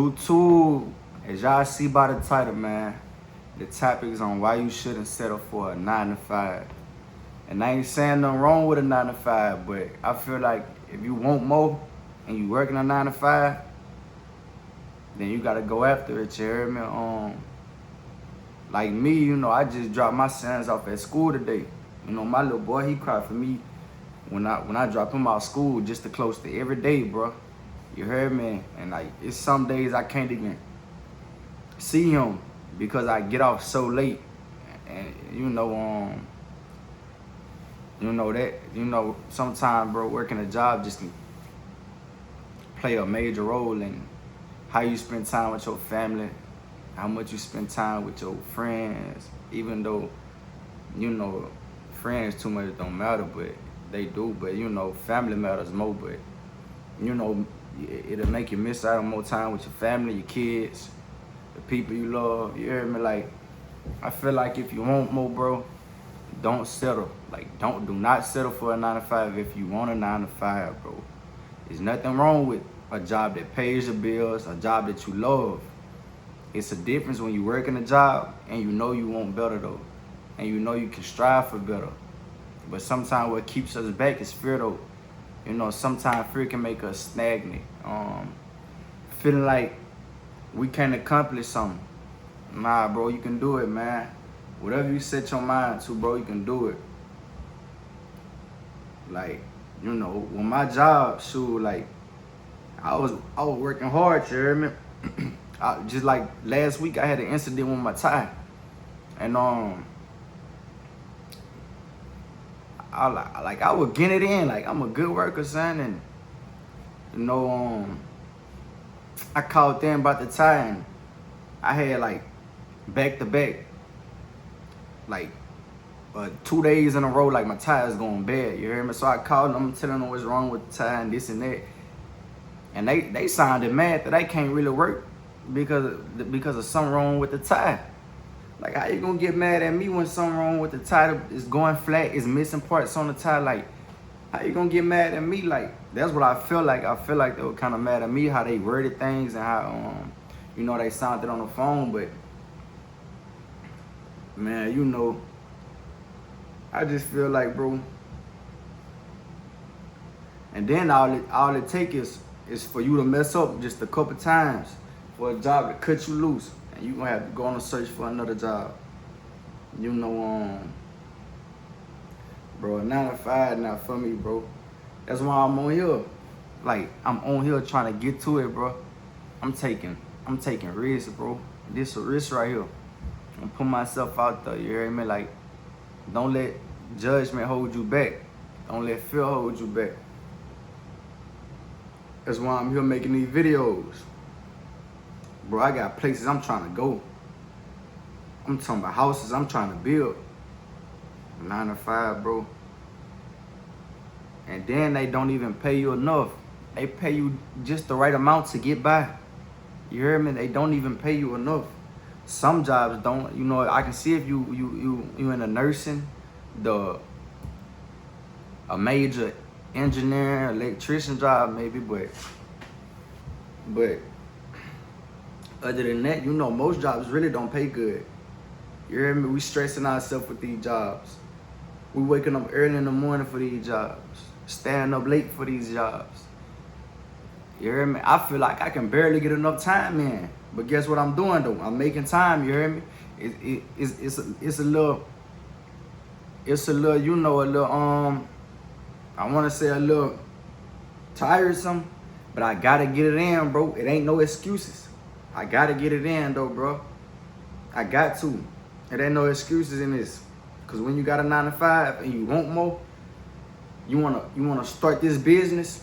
YouTube, as y'all see by the title, man, the topic is on why you shouldn't settle for a 9 to 5. And I ain't saying nothing wrong with a 9 to 5, but I feel like if you want more and you working a 9 to 5, then you gotta go after it. You heard me? Like me, I just dropped my sons off at school today. My little boy, he cried for me when I drop him out of school just to close to every day, bro. You heard me? And like, it's some days I can't even see him because I get off so late. And sometimes, bro, working a job just can play a major role in how you spend time with your family, how much you spend time with your friends, even though, friends too much don't matter, but they do. But, family matters more, but, it'll make you miss out on more time with your family, your kids, the people you love. You hear me? Like, I feel like if you want more, bro, don't settle. Like, do not settle for a 9 to 5 if you want a 9 to 5, bro. There's nothing wrong with a job that pays your bills, a job that you love. It's a difference when you work in a job and you know you want better, though. And you know you can strive for better. But sometimes what keeps us back is fear, though. Sometimes fear can make us stagnant. Feeling like we can't accomplish something. Nah, bro, you can do it, man. Whatever you set your mind to, bro, you can do it. Like, with my job, like, I was working hard, you hear me? Just like last week, I had an incident with my tie. And, I would get it in. Like, I'm a good worker, son. And, I called them about the tie, and I had, like, back-to-back, like, 2 days in a row, like, my tie is going bad, you hear me? So I called them, telling them what's wrong with the tie and this and that. And they sounded mad that I can't really work because of something wrong with the tie. Like, how you gonna get mad at me when something wrong with the tie is going flat, is missing parts on the tie? Like, how you gonna get mad at me? Like, that's what I feel like. I feel like they were kind of mad at me, how they worded things and how, they sounded on the phone. But, man, I just feel like, bro. And then all it take is for you to mess up just a couple times for a job to cut you loose. And you gonna have to go on a search for another job. Bro, a 9 to 5 not for me, bro. That's why I'm on here. Like, I'm on here trying to get to it, bro. I'm taking risks, bro. This a risk right here. I'm putting myself out there, you hear me? Like, don't let judgment hold you back. Don't let fear hold you back. That's why I'm here making these videos. Bro, I got places I'm trying to go. I'm talking about houses I'm trying to build. 9 to 5, bro. And then they don't even pay you enough. They pay you just the right amount to get by. You hear me? They don't even pay you enough. Some jobs don't. I can see if you in a nursing, a major engineer, electrician job maybe, but other than that, most jobs really don't pay good. You hear me? We stressing ourselves with these jobs. We waking up early in the morning for these jobs, staying up late for these jobs. You hear me? I feel like I can barely get enough time in. But guess what I'm doing, though? I'm making time, you hear me? It's a little, I want to say a little tiresome, but I got to get it in, bro. It ain't no excuses. I got to get it in, though, bro. I got to. It ain't no excuses in this. Because when you got a 9 to 5 and you want more, you wanna start this business,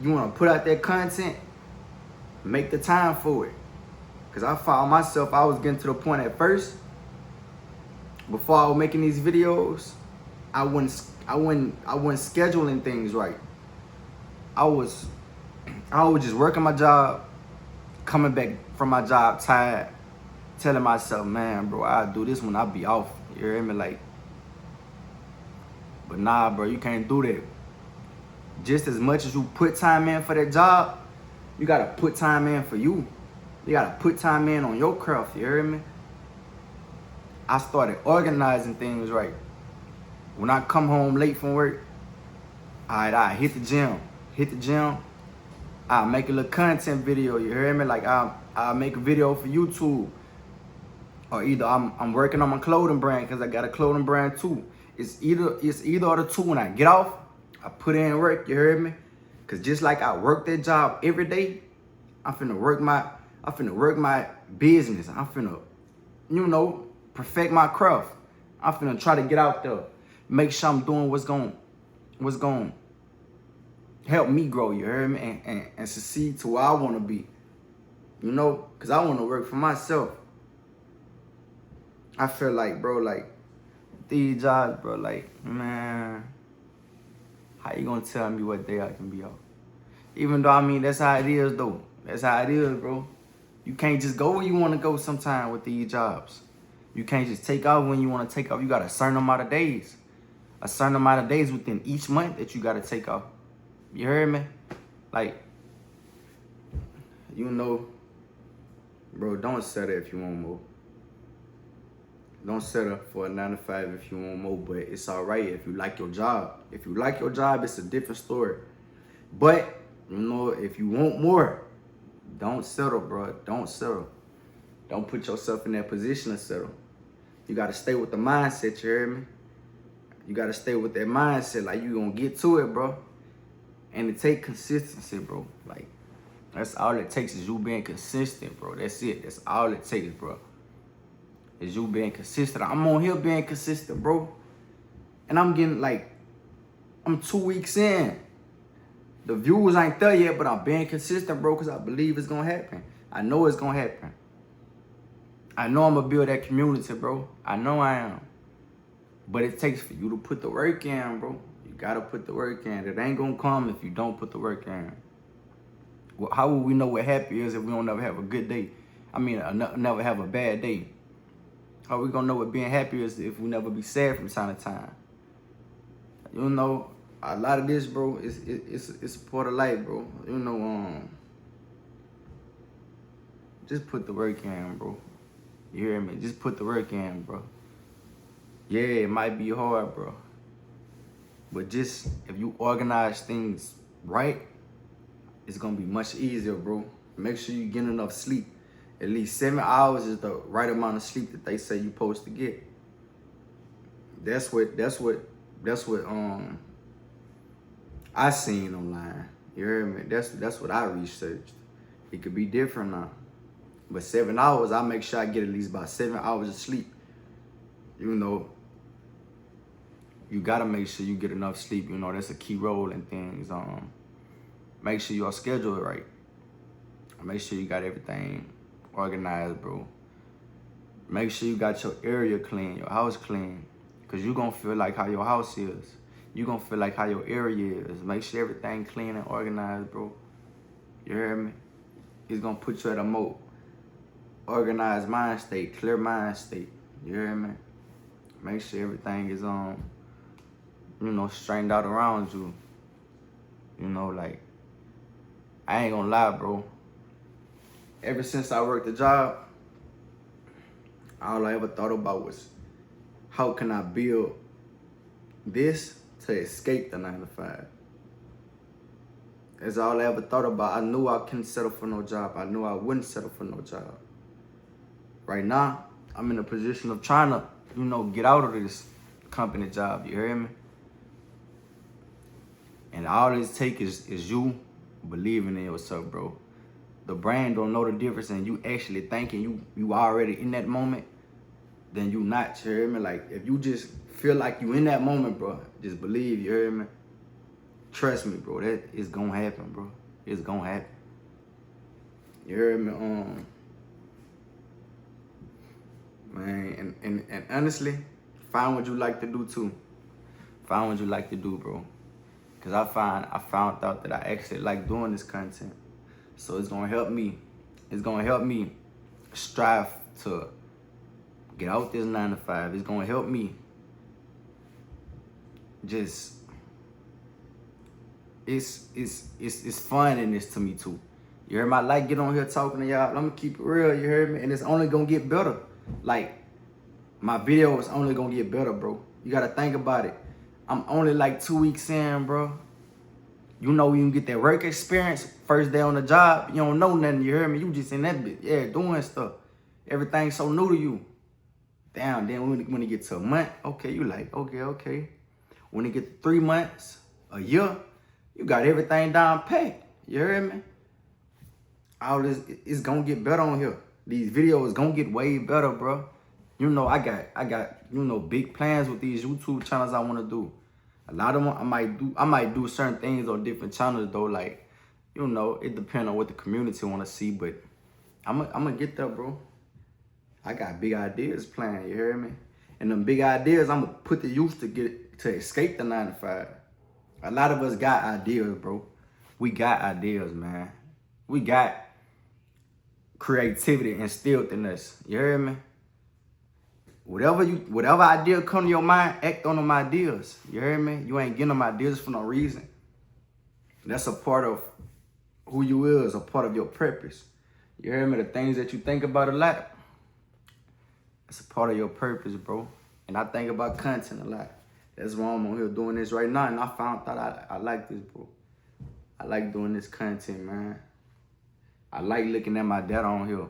you wanna put out that content, make the time for it. Because I found myself, I was getting to the point at first, before I was making these videos, I wasn't scheduling things right. I was just working my job, coming back from my job tired, telling myself, man, bro, I'll do this when I be off. You hear me? Like, but nah, bro, you can't do that. Just as much as you put time in for that job, You gotta put time in for you. You gotta put time in on your craft, you hear me? I started organizing things right. When I come home late from work, I hit the gym. Hit the gym. I make a little content video, you hear me? Like I'll make a video for YouTube. Or either I'm working on my clothing brand because I got a clothing brand too. It's either of the two. When I get off, I put in work, you heard me? Cause just like I work that job every day, I'm finna work my business. I'm finna, perfect my craft. I'm finna try to get out there, make sure I'm doing what's going help me grow, you heard me? And succeed to where I wanna be. Cause I wanna work for myself. I feel like, bro, like these jobs, bro, like, man, how you gonna tell me what day I can be off? Even though, that's how it is, though. That's how it is, bro. You can't just go where you want to go sometime with these jobs. You can't just take off when you want to take off. You got a certain amount of days. A certain amount of days within each month that you got to take off. You heard me? Like, bro, don't settle if you want more. Don't settle for a 9 to 5 if you want more, but it's all right if you like your job. If you like your job, it's a different story. But, if you want more, don't settle, bro. Don't settle. Don't put yourself in that position to settle. You got to stay with the mindset, you hear me? You got to stay with that mindset, like you going to get to it, bro. And it take consistency, bro. Like, that's all it takes is you being consistent, bro. That's it. That's all it takes, bro. Is you being consistent. I'm on here being consistent, bro. And I'm getting I'm 2 weeks in. The views ain't there yet, but I'm being consistent, bro, because I believe it's going to happen. I know it's going to happen. I know I'm going to build that community, bro. I know I am. But it takes for you to put the work in, bro. You got to put the work in. It ain't going to come if you don't put the work in. Well, how will we know what happy is if we don't never have a good day? Never have a bad day. How we going to know what being happy is if we never be sad from time to time? A lot of this, bro, it's a part of life, bro. Just put the work in, bro. You hear me? Just put the work in, bro. Yeah, it might be hard, bro. But just, if you organize things right, it's going to be much easier, bro. Make sure you get enough sleep. At least 7 hours is the right amount of sleep that they say you're supposed to get. That's what I seen online. You hear me? That's what I researched. It could be different now. But 7 hours, I make sure I get at least about 7 hours of sleep. You gotta make sure you get enough sleep. That's a key role in things. Make sure your schedule is right. Make sure you got everything organized, bro. Make sure you got your area clean, your house clean. Because you're going to feel like how your house is. You're going to feel like how your area is. Make sure everything clean and organized, bro. You hear me? It's going to put you at a more organized mind state, clear mind state. You hear me? Make sure everything is straightened out around you. I ain't gonna lie, bro. Ever since I worked the job, all I ever thought about was how can I build this to escape the 9 to 5. That's all I ever thought about. I knew I couldn't settle for no job. I knew I wouldn't settle for no job. Right now, I'm in a position of trying to, get out of this company job. You hear me? And all it takes is you believing in yourself, bro. The brain don't know the difference, and you actually thinking you already in that moment, then you not, you hear me? Like, if you just feel like you in that moment, bro, just believe, you hear me? Trust me, bro, that is gonna happen, bro. It's gonna happen. You hear me? Man, and honestly, find what you like to do too. Find what you like to do, bro. Cause I found out that I actually like doing this content. So it's gonna help me. It's gonna help me strive to get out this 9 to 5. It's gonna help me just it's fun in this to me too. You heard me? I like get on here talking to y'all. I'm gonna keep it real, you heard me? And it's only gonna get better. Like, my video is only gonna get better, bro. You gotta think about it. I'm only like 2 weeks in, bro. You know, you can get that work experience, first day on the job, you don't know nothing, you heard me? You just in that bit, yeah, doing stuff. Everything's so new to you. Damn, then when it get to a month, okay, you like, okay. When it get to 3 months, a year, you got everything down pat. You heard me? All this, it's gonna get better on here. These videos gonna get way better, bro. You know, I got, you know, big plans with these YouTube channels I wanna do. A lot of them I might do certain things on different channels though, like, you know, it depends on what the community wanna see, but I'm gonna get there, bro. I got big ideas planned, you hear me? And them big ideas, I'm gonna put the use to escape the 9 to 5. A lot of us got ideas, bro. We got ideas, man. We got creativity instilled in us. You hear me? Whatever idea come to your mind, act on them ideas. You hear me? You ain't getting them ideas for no reason. That's a part of who you is, a part of your purpose. You hear me? The things that you think about a lot, it's a part of your purpose, bro. And I think about content a lot. That's why I'm on here doing this right now. And I found out I like this, bro. I like doing this content, man. I like looking at my dad on here.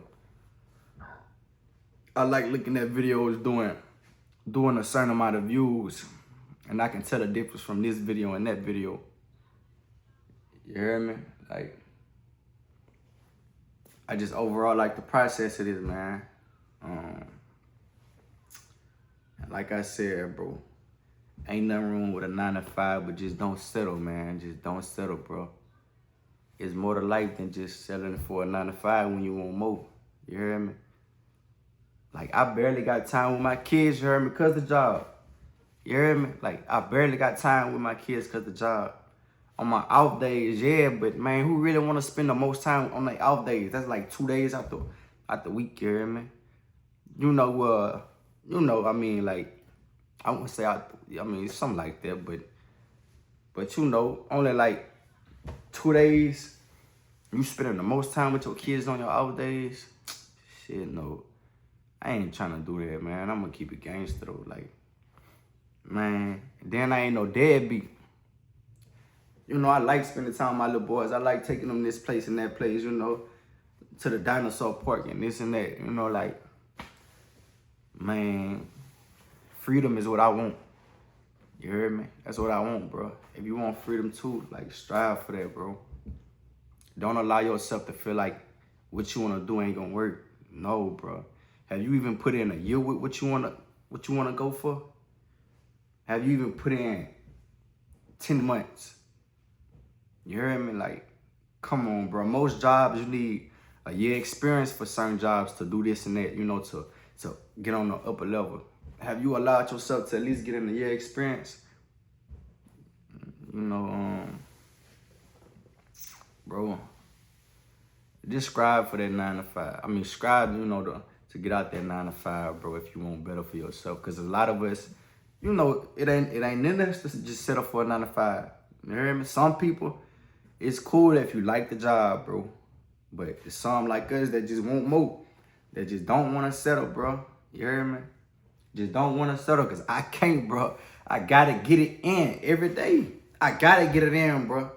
I like looking at videos doing a certain amount of views. And I can tell the difference from this video and that video. You hear me? Like, I just overall like the process of this, man. Like I said, bro, ain't nothing wrong with a 9 to 5, but just don't settle, man. Just don't settle, bro. It's more to life than just settling for a 9 to 5 when you want more. You hear me? Like, I barely got time with my kids, you hear me, because of the job. You hear me? Like, I barely got time with my kids because of the job. On my off days, yeah, but man, who really want to spend the most time on their off days? That's like 2 days out the week, you hear me? You know, I mean, like, I wouldn't say something like that, but you know, only like 2 days, you spending the most time with your kids on your off days. Shit, no. I ain't trying to do that, man. I'm gonna keep it gangster though. Like, man, then I ain't no deadbeat. You know, I like spending time with my little boys. I like taking them this place and that place, you know, to the dinosaur park and this and that. You know, like, man, freedom is what I want. You heard me? That's what I want, bro. If you want freedom too, like, strive for that, bro. Don't allow yourself to feel like what you want to do ain't gonna work. No, bro. Have you even put in a year with what you wanna go for? Have you even put in 10 months? You hear me? Like, come on, bro. Most jobs, you need a year experience for certain jobs to do this and that, you know, to get on the upper level. Have you allowed yourself to at least get in a year experience? You know, bro, just strive for that 9 to 5. I mean, strive, you know, to get out that 9 to 5, bro, if you want better for yourself. Because a lot of us, you know, it ain't in us to just settle for a 9 to 5. You hear me? Some people, it's cool if you like the job, bro. But there's some like us that just want more. That just don't want to settle, bro. You hear me? Just don't want to settle because I can't, bro. I got to get it in every day. I got to get it in, bro.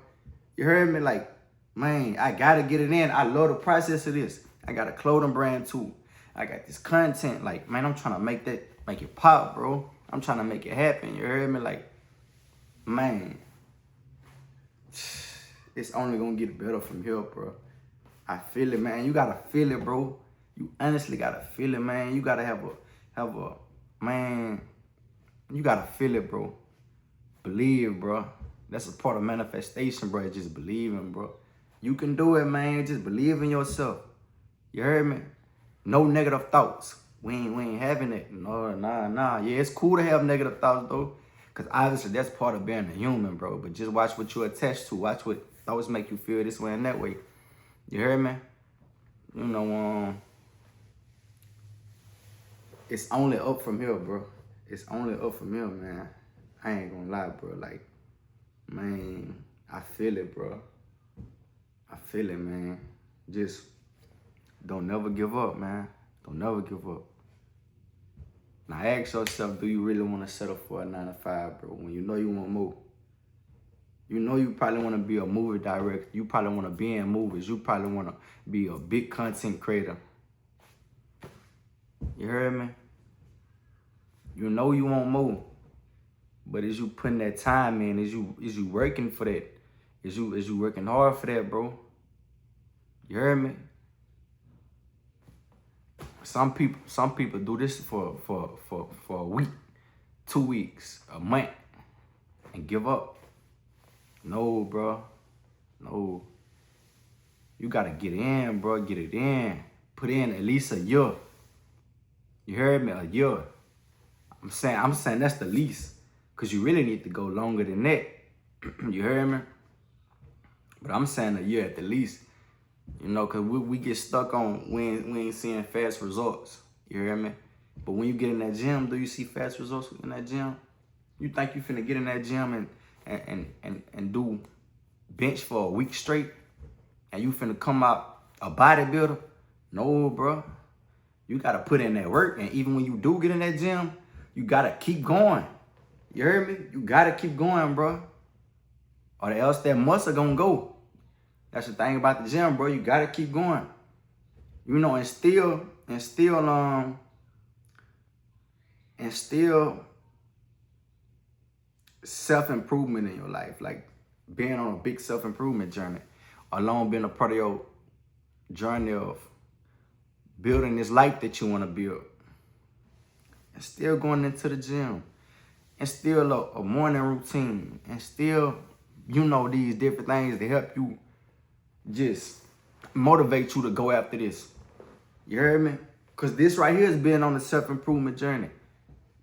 You heard me? Like, man, I got to get it in. I love the process of this. I got a clothing brand too. I got this content. Like, man, I'm trying to make it pop, bro. I'm trying to make it happen. You heard me? Like, man, it's only going to get better from here, bro. I feel it, man. You got to feel it, bro. You honestly got to feel it, man. You got to have a, man, you got to feel it, bro. Believe, bro. That's a part of manifestation, bro. Just believing, bro. You can do it, man. Just believe in yourself. You heard me? No negative thoughts. We ain't having it. No, nah. Yeah, it's cool to have negative thoughts, though. Because obviously that's part of being a human, bro. But just watch what you're attached to. Watch what thoughts make you feel this way and that way. You heard me? You know, it's only up from here, bro. It's only up from here, man. I ain't gonna lie, bro. Like, man, I feel it, bro. I feel it, man. Just don't never give up, man. Don't never give up. Now ask yourself, do you really want to settle for a 9 to 5, bro? When you know you want more. You know you probably want to be a movie director. You probably want to be in movies. You probably want to be a big content creator. You heard me? You know you want more. But is you putting that time in? Is you working for that? Is you working hard for that, bro? You heard me? Some people do this for a week, 2 weeks, a month, and give up. No, bro. No. You gotta get in, bro. Get it in. Put in at least a year. You heard me? A year. I'm saying that's the least. Cause you really need to go longer than that. You heard me? But I'm saying a year at the least. You know, cause we get stuck on we ain't seeing fast results. You hear me? But when you get in that gym, do you see fast results in that gym? You think you finna get in that gym and do bench for a week straight, and you finna come out a bodybuilder? No, bro. You gotta put in that work, and even when you do get in that gym, you gotta keep going. You heard me? You gotta keep going, bro. Or else that muscle gonna go. That's the thing about the gym, bro. You gotta keep going. You know, and still self-improvement in your life. Like being on a big self-improvement journey. Along being a part of your journey of building this life that you wanna build. And still going into the gym. And still a morning routine. And still, you know, these different things to help you just motivate you to go after this. You heard me? Cause this right here is being on the self-improvement journey.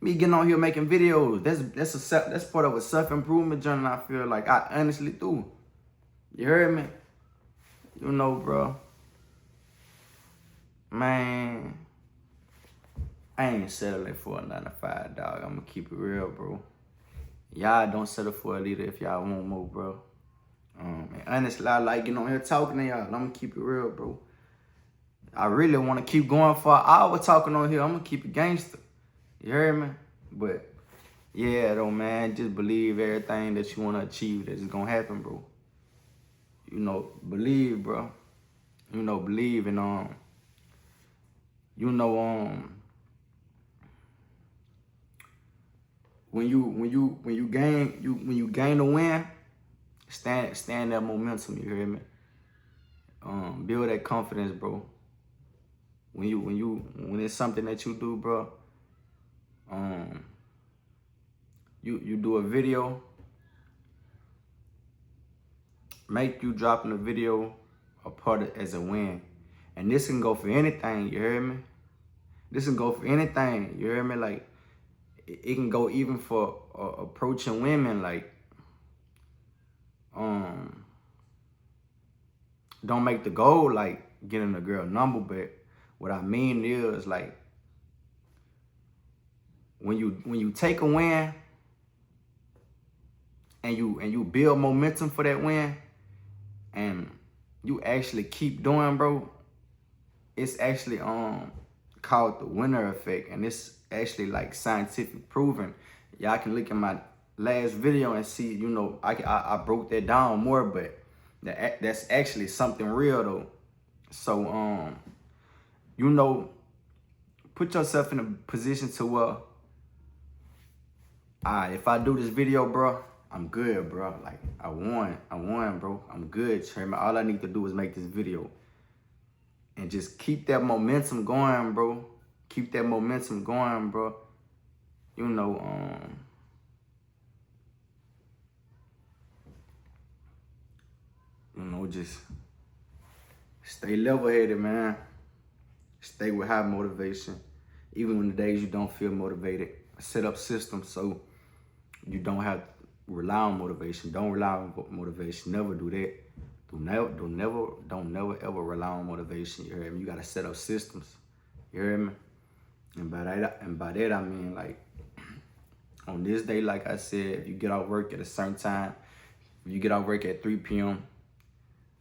Me getting on here making videos, that's part of a self-improvement journey. I feel like I honestly do. You heard me? You know, bro. Man, I ain't settling for a 9 to 5, dog. I'm gonna keep it real, bro. Y'all don't settle for a leader if y'all want more, bro. And honestly, I like getting on here talking to y'all. I'm gonna keep it real, bro. I really want to keep going for an hour talking on here. I'm gonna keep it gangster. You heard me? But yeah, though, man, just believe everything that you want to achieve that is gonna happen, bro. You know, believe, bro. You know, believe in when you gain the win, stand that momentum. You hear me? Build that confidence, bro. When it's something that you do, bro. You do a video. Make you dropping a video a part of as a win, and this can go for anything. You hear me? This can go for anything. You hear me? Like it can go even for approaching women. Like don't make the goal like getting a girl number, but what I mean is like when you take a win and you build momentum for that win and you actually keep doing, bro, it's actually called the winner effect, and it's actually like scientific proven. Y'all can look at my last video and see, you know, I broke that down more, but that's actually something real though. So you know, put yourself in a position to where if I do this video, bro, I'm good, bro. Like I won, bro. I'm good, Chairman. All I need to do is make this video and just keep that momentum going, bro. Keep that momentum going, bro. You know, just stay level-headed, man. Stay with high motivation. Even when the days you don't feel motivated, set up systems so you don't have to rely on motivation. Don't rely on motivation. Never do that. Don't never ever rely on motivation. You hear me? You gotta set up systems. You hear me? And by that I mean like on this day, like I said, if you get off work at a certain time, if you get off work at 3 p.m.,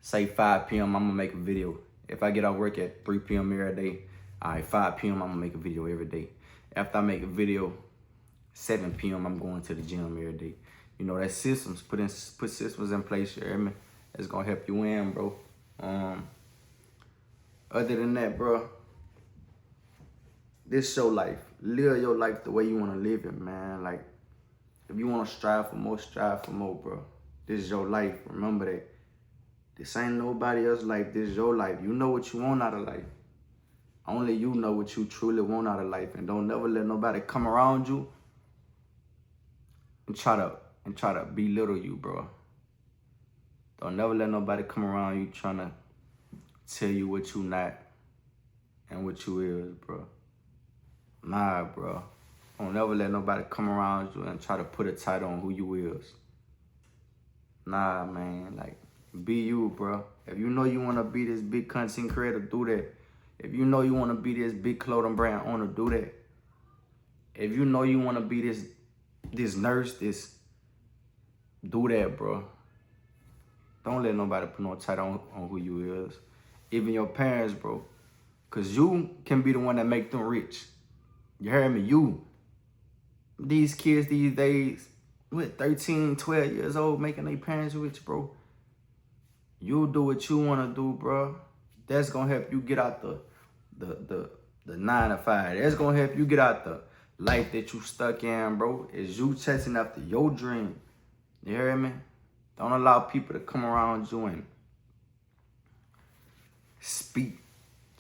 say 5 p.m., I'm gonna make a video. If I get off work at 3 p.m. every day, all right, 5 p.m. I'm gonna make a video every day. After I make a video, 7 p.m. I'm going to the gym every day. You know, that's systems. Put systems in place, you hear me? It's gonna help you win, bro. Other than that, bro, this your life. Live your life the way you wanna live it, man. Like, if you wanna strive for more, bro. This is your life. Remember that. This ain't nobody else's life. This is your life. You know what you want out of life. Only you know what you truly want out of life. And don't never let nobody come around you and try to belittle you, bro. Don't never let nobody come around you trying to tell you what you not and what you is, bro. Nah, bro. Don't never let nobody come around you and try to put a title on who you is. Nah, man. Like, be you, bro. If you know you want to be this big content creator, do that. If you know you want to be this big clothing brand owner, do that. If you know you want to be this nurse, do that, bro. Don't let nobody put no title on who you is. Even your parents, bro. Because you can be the one that make them rich. You heard me? You. These kids these days, what, 13, 12 years old, making their parents rich, bro. You do what you want to do, bro. That's going to help you get out the 9 to 5. That's going to help you get out the life that you stuck in, bro. Is you chasing after your dream. You hear me? Don't allow people to come around you and speak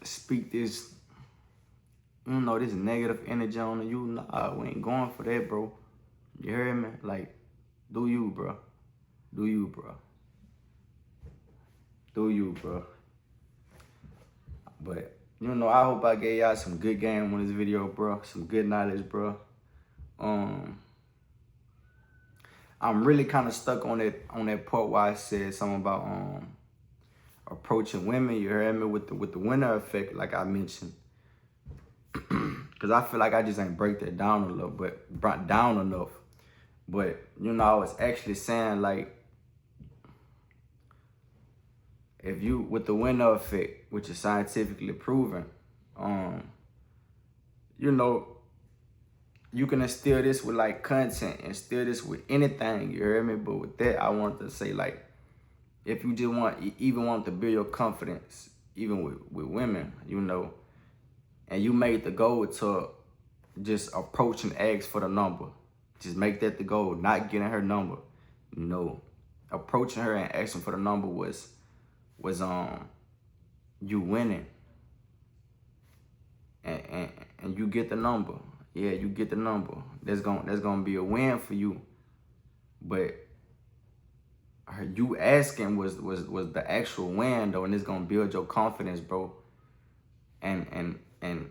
this, you know, this negative energy on you. Nah, we ain't going for that, bro. You hear me? Like, do you, bro. Do you, bro. Do you, bro. But, you know, I hope I gave y'all some good game on this video, bro. Some good knowledge, bro. I'm really kind of stuck on that part where I said something about approaching women. You heard me with the winner effect, like I mentioned. Cause I feel like I just ain't break that down enough. But you know, I was actually saying, like, if you with the winner effect, which is scientifically proven, you know, you can instill this with like content, instill this with anything, you hear me? But with that, I wanted to say, like, if you just want to build your confidence, even with women, you know, and you made the goal to just approach and ask for the number. Just make that the goal, not getting her number. No. Approaching her and asking for the number was you winning. And you get the number. Yeah, you get the number. That's gonna be a win for you. But you asking was the actual win though, and it's gonna build your confidence, bro. And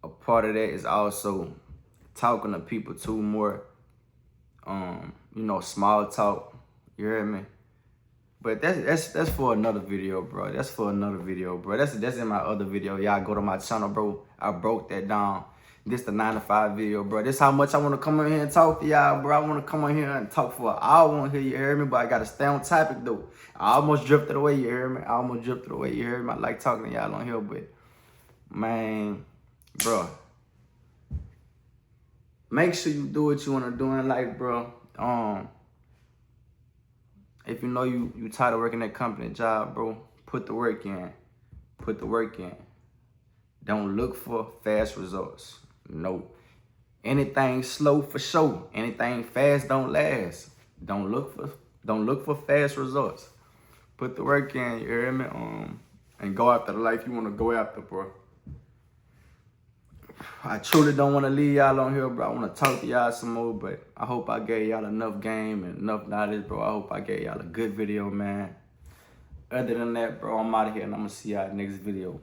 a part of that is also talking to people too more. You know, small talk. You hear me? But that's for another video, bro. That's for another video, bro. That's in my other video. Y'all go to my channel, bro. I broke that down. This the 9 to 5 video, bro. This how much I want to come in here and talk to y'all, bro. I want to come in here and talk for an hour. I want to hear you hear me, but I got to stay on topic, though. I almost drifted away, you hear me? I like talking to y'all on here, but, man, bro. Make sure you do what you want to do in life, bro. If you know you tired of working that company job, bro, put the work in. Put the work in. Don't look for fast results. No. Anything slow for show. Anything fast don't last. Don't look for fast results. Put the work in, you hear me? And go after the life you want to go after, bro. I truly don't want to leave y'all on here, bro. I want to talk to y'all some more, but I hope I gave y'all enough game and enough knowledge, bro. I hope I gave y'all a good video, man. Other than that, bro, I'm out of here, and I'm going to see y'all next video.